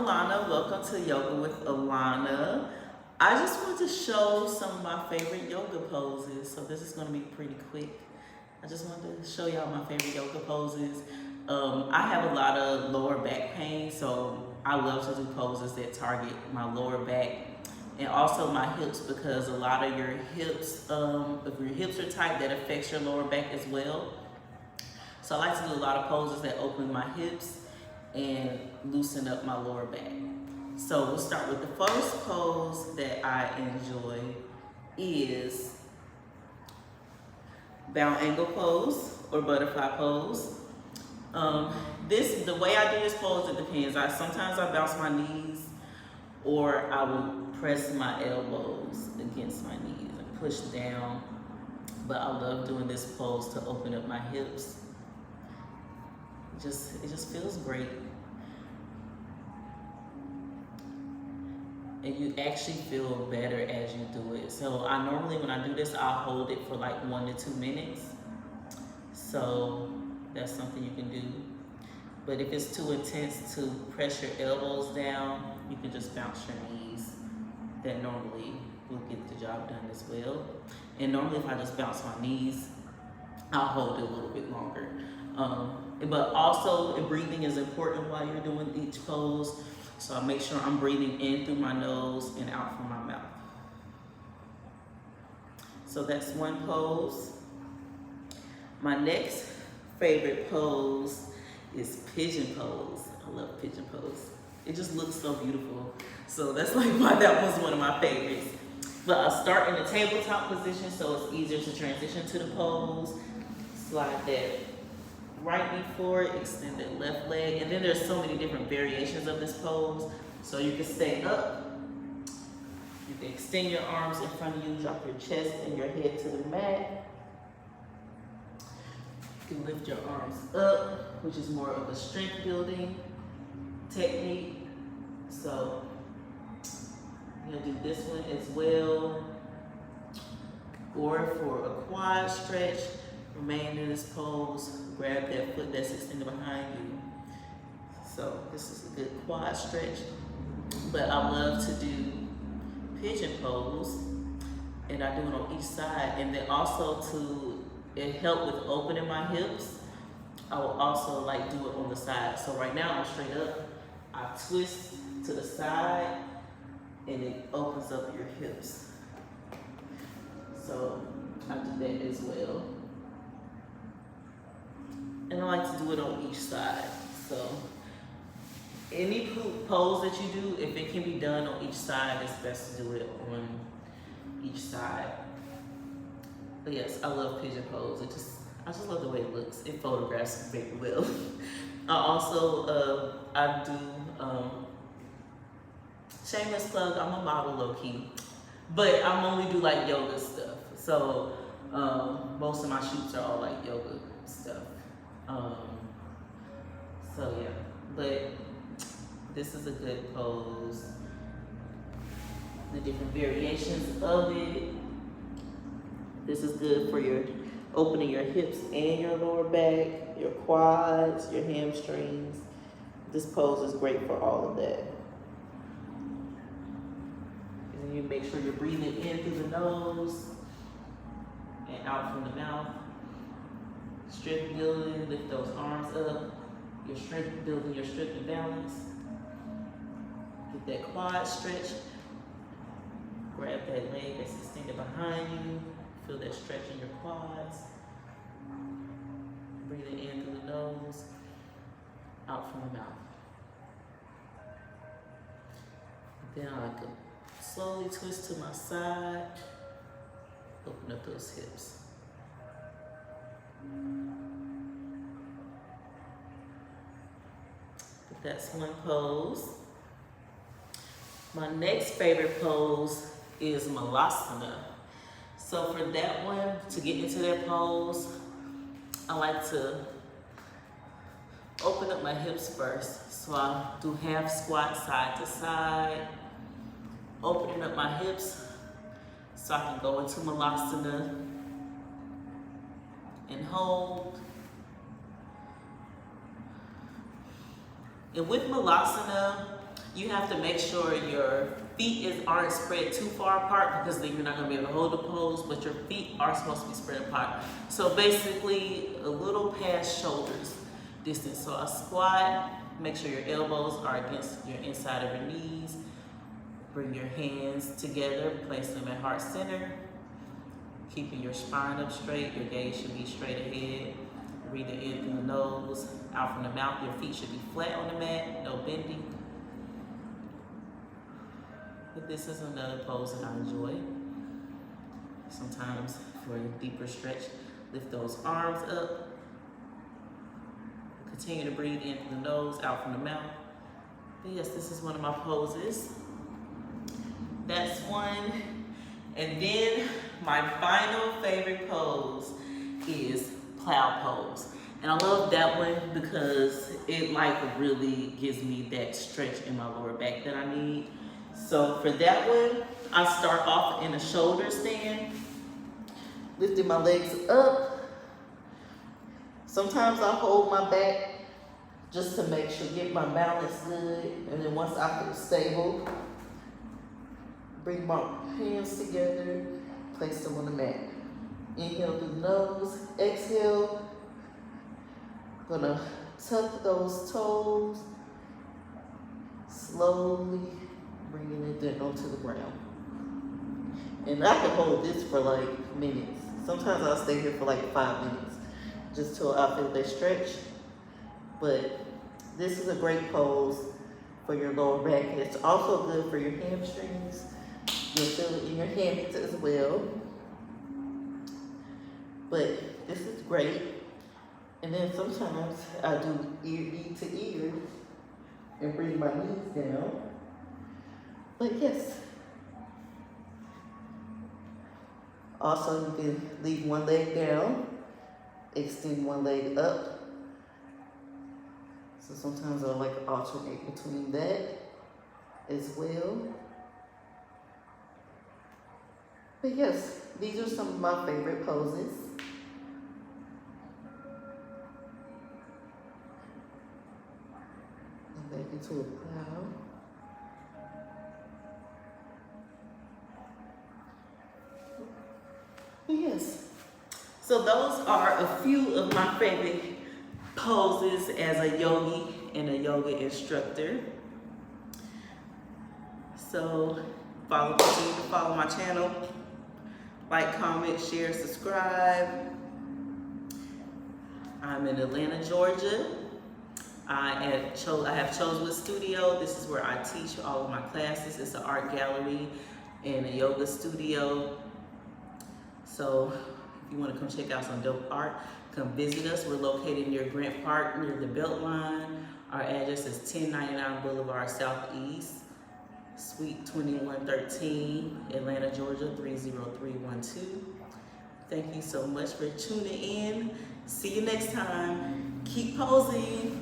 Alana. Welcome to Yoga with Alana. I just want to show some of my favorite yoga poses. So this is going to be pretty quick. I just wanted to show y'all my favorite yoga poses. I have a lot of lower back pain, so I love to do poses that target my lower back and also my hips, because a lot of your hips, if your hips are tight, that affects your lower back as well. So I like to do a lot of poses that open my hips and loosen up my lower back. So we'll start with the first pose that I enjoy is bound angle pose or butterfly pose. The way I do this pose, it depends. Sometimes I bounce my knees, or I will press my elbows against my knees and push down. But I love doing this pose to open up my hips. It just feels great. And you actually feel better as you do it. So I normally, when I do this, I'll hold it for like 1 to 2 minutes. So that's something you can do. But if it's too intense to press your elbows down, you can just bounce your knees. That normally will get the job done as well. And normally if I just bounce my knees, I'll hold it a little bit longer. But also, breathing is important while you're doing each pose. So I make sure I'm breathing in through my nose and out from my mouth. So that's one pose. My next favorite pose is pigeon pose. I love pigeon pose. It just looks so beautiful. So that's like why that was one of my favorites. But I'll start in the tabletop position so it's easier to transition to the pose. Slide that right knee forward, extend that left leg. And then there's so many different variations of this pose. So you can stay up. You can extend your arms in front of you, drop your chest and your head to the mat. You can lift your arms up, which is more of a strength building technique. So you're gonna do this one as well. Or for a quad stretch, remain in this pose, grab that foot that's extended behind you. So this is a good quad stretch. But I love to do pigeon pose, and I do it on each side. And then also it help with opening my hips, I will also like do it on the side. So right now I'm straight up, I twist to the side, and it opens up your hips. So I do that as well. And I like to do it on each side. So any pose that you do, if it can be done on each side, it's best to do it on each side. But yes, I love pigeon pose. I just love the way it looks. It photographs very well. I also I do shameless plug. I'm a model low key, but I only do like yoga stuff. So most of my shoots are all like yoga stuff. So yeah, but this is a good pose. The different variations of it. This is good for your opening your hips and your lower back, your quads, your hamstrings. This pose is great for all of that. And then you make sure you're breathing in through the nose and out from the mouth. Strength building, lift those arms up. Your strength building, your strength and balance. Get that quad stretch. Grab that leg that's extended behind you. Feel that stretch in your quads. Breathing in through the nose, out from the mouth. Then I can slowly twist to my side, open up those hips. But that's one pose. My next favorite pose is Malasana. So for that one, to get into that pose, I like to open up my hips first. So I do half squat side to side, opening up my hips so I can go into Malasana and hold. And with Malasana, You have to make sure your feet aren't spread too far apart, because then you're not going to be able to hold the pose, but your feet are supposed to be spread apart. So basically a little past shoulders distance. So a squat, make sure your elbows are against your inside of your knees. Bring your hands together, place them at heart center. Keeping your spine up straight, your gaze should be straight ahead. Breathe in through the nose, out from the mouth. Your feet should be flat on the mat, no bending. But this is another pose that I enjoy. Sometimes for a deeper stretch, lift those arms up. Continue to breathe in through the nose, out from the mouth. But yes, this is one of my poses. That's one. And then my final favorite pose is plow pose. And I love that one because it like really gives me that stretch in my lower back that I need. So for that one, I start off in a shoulder stand, lifting my legs up. Sometimes I hold my back just to make sure, get my balance good. And then once I feel stable, bring my hands together, place them on the mat. Inhale through the nose, exhale. Gonna tuck those toes, slowly bringing it down onto the ground. And I can hold this for like minutes. Sometimes I'll stay here for like 5 minutes, just till I feel that stretch. But this is a great pose for your lower back. It's also good for your hamstrings. You'll feel it in your hands as well. But this is great. And then sometimes I do knee to ear and bring my knees down. But yes. Also, you can leave one leg down, extend one leg up. So sometimes I'll like alternate between that as well. But yes, these are some of my favorite poses. And back into a plow. But yes, so those are a few of my favorite poses as a yogi and a yoga instructor. So continue to follow my channel. Like, comment, share, subscribe. I'm in Atlanta, Georgia. I have Chosewood Studio. This is where I teach all of my classes. It's an art gallery and a yoga studio. So if you want to come check out some dope art, come visit us. We're located near Grant Park, near the Beltline. Our address is 1099 Boulevard Southeast, Suite 2113, Atlanta, Georgia 30312. Thank you so much for tuning in. See you next time. Keep posing.